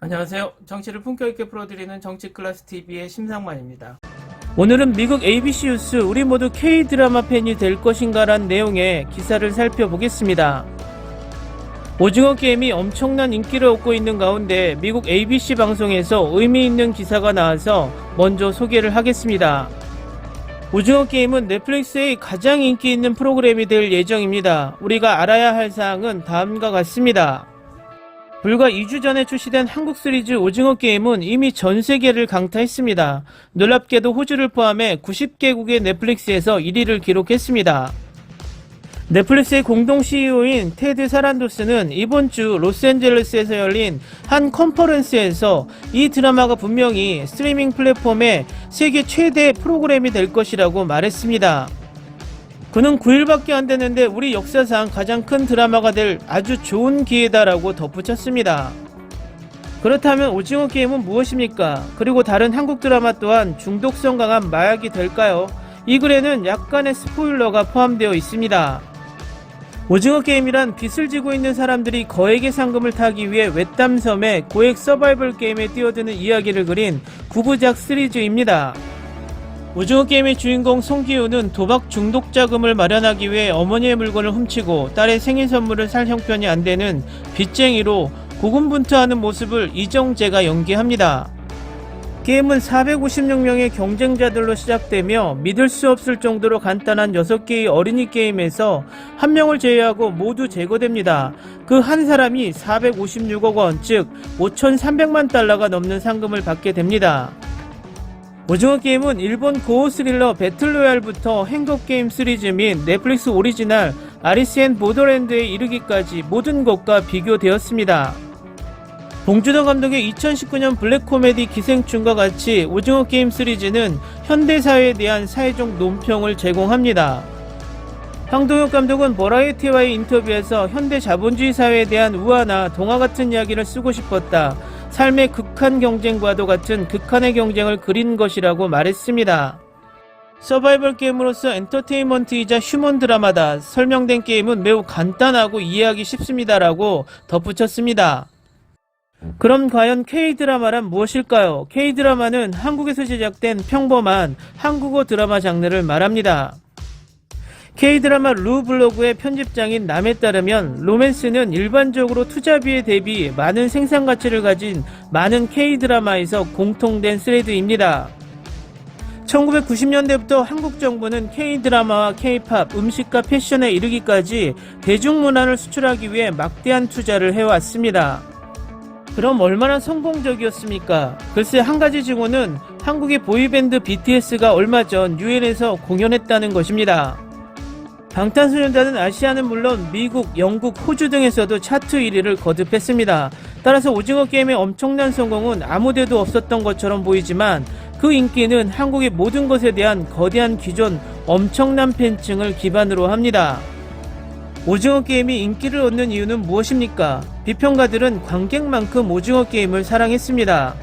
안녕하세요. 정치를 품격 있게 풀어드리는 정치클래스TV의 심상만입니다. 오늘은 미국 ABC 뉴스 우리 모두 K-드라마 팬이 될 것인가 란 내용의 기사를 살펴보겠습니다. 오징어 게임이 엄청난 인기를 얻고 있는 가운데 미국 ABC 방송에서 의미 있는 기사가 나와서 먼저 소개를 하겠습니다. 오징어 게임은 넷플릭스의 가장 인기 있는 프로그램이 될 예정입니다. 우리가 알아야 할 사항은 다음과 같습니다. 불과 2주 전에 출시된 한국 시리즈 오징어 게임은 이미 전 세계를 강타했습니다. 놀랍게도 호주를 포함해 90개국의 넷플릭스에서 1위를 기록했습니다. 넷플릭스의 공동 CEO인 테드 사란도스는 이번 주 로스앤젤레스에서 열린 한 컨퍼런스에서 이 드라마가 분명히 스트리밍 플랫폼의 세계 최대 프로그램이 될 것이라고 말했습니다. 그는 9일밖에 안 됐는데 우리 역사상 가장 큰 드라마가 될 아주 좋은 기회다라고 덧붙였습니다. 그렇다면 오징어 게임은 무엇입니까? 그리고 다른 한국 드라마 또한 중독성 강한 마약이 될까요? 이 글에는 약간의 스포일러가 포함되어 있습니다. 오징어 게임이란 빚을 지고 있는 사람들이 거액의 상금을 타기 위해 외딴섬의 고액 서바이벌 게임에 뛰어드는 이야기를 그린 9부작 시리즈입니다. 오징어 게임의 주인공 송기우는 도박 중독 자금을 마련하기 위해 어머니의 물건을 훔치고 딸의 생일 선물을 살 형편이 안 되는 빚쟁이로 고군분투하는 모습을 이정재가 연기합니다. 게임은 456명의 경쟁자들로 시작되며 믿을 수 없을 정도로 간단한 6개의 어린이 게임에서 한 명을 제외하고 모두 제거됩니다. 그 한 사람이 456억 원, 즉 5,300만 달러가 넘는 상금을 받게 됩니다. 오징어 게임은 일본 고어 스릴러 배틀로얄부터 행거게임 시리즈 및 넷플릭스 오리지널 아리스 앤 보더랜드에 이르기까지 모든 것과 비교되었습니다. 봉준호 감독의 2019년 블랙 코미디 기생충과 같이 오징어 게임 시리즈는 현대사회에 대한 사회적 논평을 제공합니다. 황동혁 감독은 버라이어티와의 인터뷰에서 현대 자본주의 사회에 대한 우화나 동화 같은 이야기를 쓰고 싶었다. 삶의 극한 경쟁과도 같은 극한의 경쟁을 그린 것이라고 말했습니다. 서바이벌 게임으로서 엔터테인먼트이자 휴먼 드라마다. 설명된 게임은 매우 간단하고 이해하기 쉽습니다라고 덧붙였습니다. 그럼 과연 K-드라마란 무엇일까요? K-드라마는 한국에서 제작된 평범한 한국어 드라마 장르를 말합니다. K-드라마 루블로그의 편집장인 남에 따르면 로맨스는 일반적으로 투자비에 대비 많은 생산가치를 가진 많은 K-드라마에서 공통된 스레드입니다. 1990년대부터 한국 정부는 K-드라마와 K-팝, 음식과 패션에 이르기까지 대중문화를 수출하기 위해 막대한 투자를 해왔습니다. 그럼 얼마나 성공적이었습니까? 글쎄 한 가지 증오는 한국의 보이밴드 BTS가 얼마 전 유엔에서 공연했다는 것입니다. 방탄소년단은 아시아는 물론 미국, 영국, 호주 등에서도 차트 1위를 거듭했습니다. 따라서 오징어 게임의 엄청난 성공은 아무데도 없었던 것처럼 보이지만 그 인기는 한국의 모든 것에 대한 거대한 기존 엄청난 팬층을 기반으로 합니다. 오징어 게임이 인기를 얻는 이유는 무엇입니까? 비평가들은 관객만큼 오징어 게임을 사랑했습니다.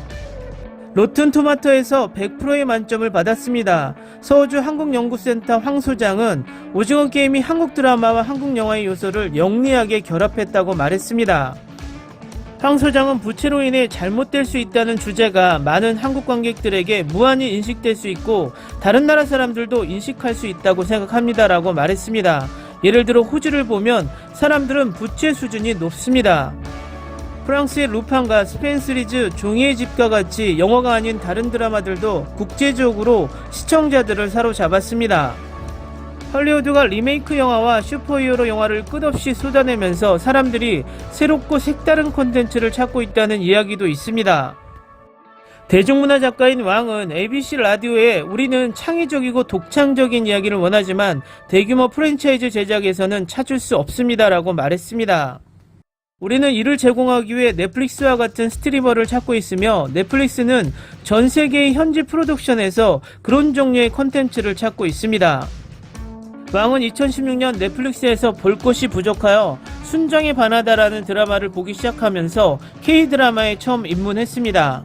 로튼 토마토에서 100%의 만점을 받았습니다. 서울주 한국연구센터 황 소장은 오징어 게임이 한국 드라마와 한국 영화의 요소를 영리하게 결합했다고 말했습니다. 황 소장은 부채로 인해 잘못될 수 있다는 주제가 많은 한국 관객들에게 무한히 인식될 수 있고 다른 나라 사람들도 인식할 수 있다고 생각합니다라고 말했습니다. 예를 들어 호주를 보면 사람들은 부채 수준이 높습니다. 프랑스의 루팡과 스페인 시리즈 종이의 집과 같이 영어가 아닌 다른 드라마들도 국제적으로 시청자들을 사로잡았습니다. 헐리우드가 리메이크 영화와 슈퍼히어로 영화를 끝없이 쏟아내면서 사람들이 새롭고 색다른 콘텐츠를 찾고 있다는 이야기도 있습니다. 대중문화 작가인 왕은 ABC 라디오에 우리는 창의적이고 독창적인 이야기를 원하지만 대규모 프랜차이즈 제작에서는 찾을 수 없습니다라고 말했습니다. 우리는 이를 제공하기 위해 넷플릭스와 같은 스트리머를 찾고 있으며 넷플릭스는 전 세계의 현지 프로덕션에서 그런 종류의 콘텐츠를 찾고 있습니다. 왕은 2016년 넷플릭스에서 볼 것이 부족하여 순정의 반하다라는 드라마를 보기 시작하면서 K-드라마에 처음 입문했습니다.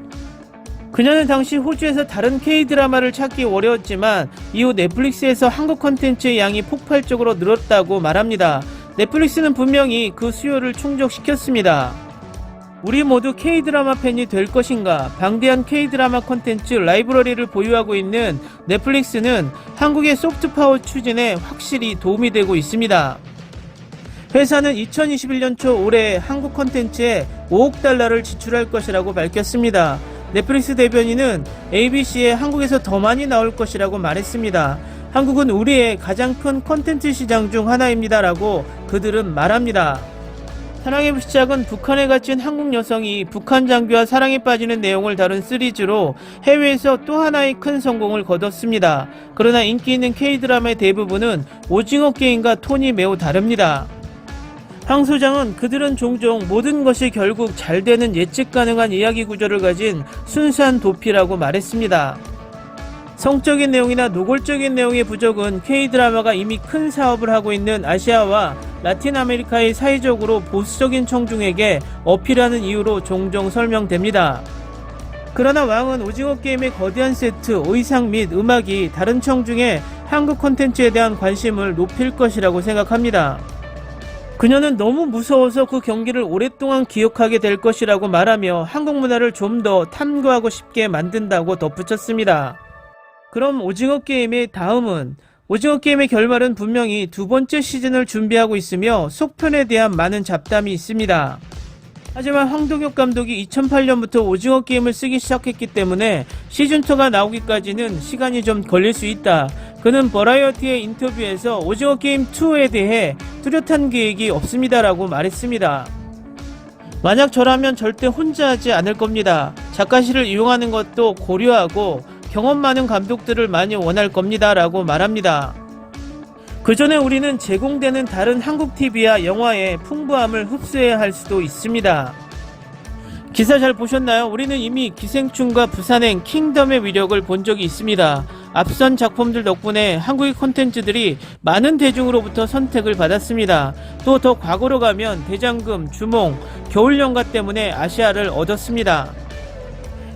그녀는 당시 호주에서 다른 K-드라마를 찾기 어려웠지만 이후 넷플릭스에서 한국 콘텐츠의 양이 폭발적으로 늘었다고 말합니다. 넷플릭스는 분명히 그 수요를 충족시켰습니다. 우리 모두 K-드라마 팬이 될 것인가? 방대한 K-드라마 콘텐츠 라이브러리를 보유하고 있는 넷플릭스는 한국의 소프트파워 추진에 확실히 도움이 되고 있습니다. 회사는 2021년 초 올해 한국 콘텐츠에 5억 달러를 지출할 것이라고 밝혔습니다. 넷플릭스 대변인은 ABC에 한국에서 더 많이 나올 것이라고 말했습니다. 한국은 우리의 가장 큰 콘텐츠 시장 중 하나입니다라고 그들은 말합니다. 사랑의 시작은 북한에 갇힌 한국 여성이 북한 장교와 사랑에 빠지는 내용을 다룬 시리즈로 해외에서 또 하나의 큰 성공을 거뒀습니다. 그러나 인기 있는 K-드라마의 대부분은 오징어 게임과 톤이 매우 다릅니다. 황 소장은 그들은 종종 모든 것이 결국 잘 되는 예측 가능한 이야기 구조를 가진 순수한 도피라고 말했습니다. 성적인 내용이나 노골적인 내용의 부족은 K-드라마가 이미 큰 사업을 하고 있는 아시아와 라틴 아메리카의 사회적으로 보수적인 청중에게 어필하는 이유로 종종 설명됩니다. 그러나 왕은 오징어 게임의 거대한 세트, 의상 및 음악이 다른 청중의 한국 콘텐츠에 대한 관심을 높일 것이라고 생각합니다. 그녀는 너무 무서워서 그 경기를 오랫동안 기억하게 될 것이라고 말하며 한국 문화를 좀 더 탐구하고 싶게 만든다고 덧붙였습니다. 그럼 오징어 게임의 다음은? 오징어 게임의 결말은 분명히 두 번째 시즌을 준비하고 있으며 속편에 대한 많은 잡담이 있습니다. 하지만 황동혁 감독이 2008년부터 오징어 게임을 쓰기 시작했기 때문에 시즌2가 나오기까지는 시간이 좀 걸릴 수 있다. 그는 버라이어티의 인터뷰에서 오징어 게임 2에 대해 뚜렷한 계획이 없습니다라고 말했습니다. 만약 저라면 절대 혼자 하지 않을 겁니다. 작가실을 이용하는 것도 고려하고 경험 많은 감독들을 많이 원할 겁니다 라고 말합니다. 그 전에 우리는 제공되는 다른 한국 TV와 영화의 풍부함을 흡수해야 할 수도 있습니다. 기사 잘 보셨나요? 우리는 이미 기생충과 부산행, 킹덤의 위력을 본 적이 있습니다. 앞선 작품들 덕분에 한국의 콘텐츠들이 많은 대중으로부터 선택을 받았습니다. 또 더 과거로 가면 대장금, 주몽, 겨울연가 때문에 아시아를 얻었습니다.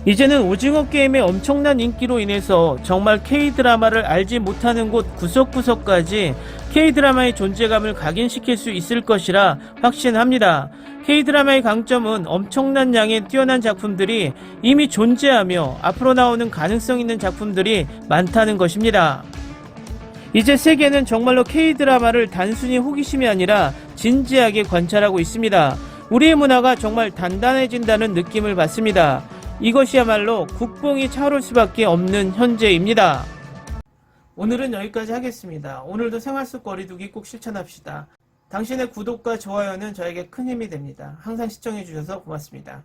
이제는 오징어 게임의 엄청난 인기로 인해서 정말 K-드라마를 알지 못하는 곳 구석구석까지 K-드라마의 존재감을 각인시킬 수 있을 것이라 확신합니다. K-드라마의 강점은 엄청난 양의 뛰어난 작품들이 이미 존재하며 앞으로 나오는 가능성 있는 작품들이 많다는 것입니다. 이제 세계는 정말로 K-드라마를 단순히 호기심이 아니라 진지하게 관찰하고 있습니다. 우리의 문화가 정말 단단해진다는 느낌을 받습니다. 이것이야말로 국뽕이 차오를 수밖에 없는 현재입니다. 오늘은 여기까지 하겠습니다. 오늘도 생활 속 거리두기 꼭 실천합시다. 당신의 구독과 좋아요는 저에게 큰 힘이 됩니다. 항상 시청해주셔서 고맙습니다.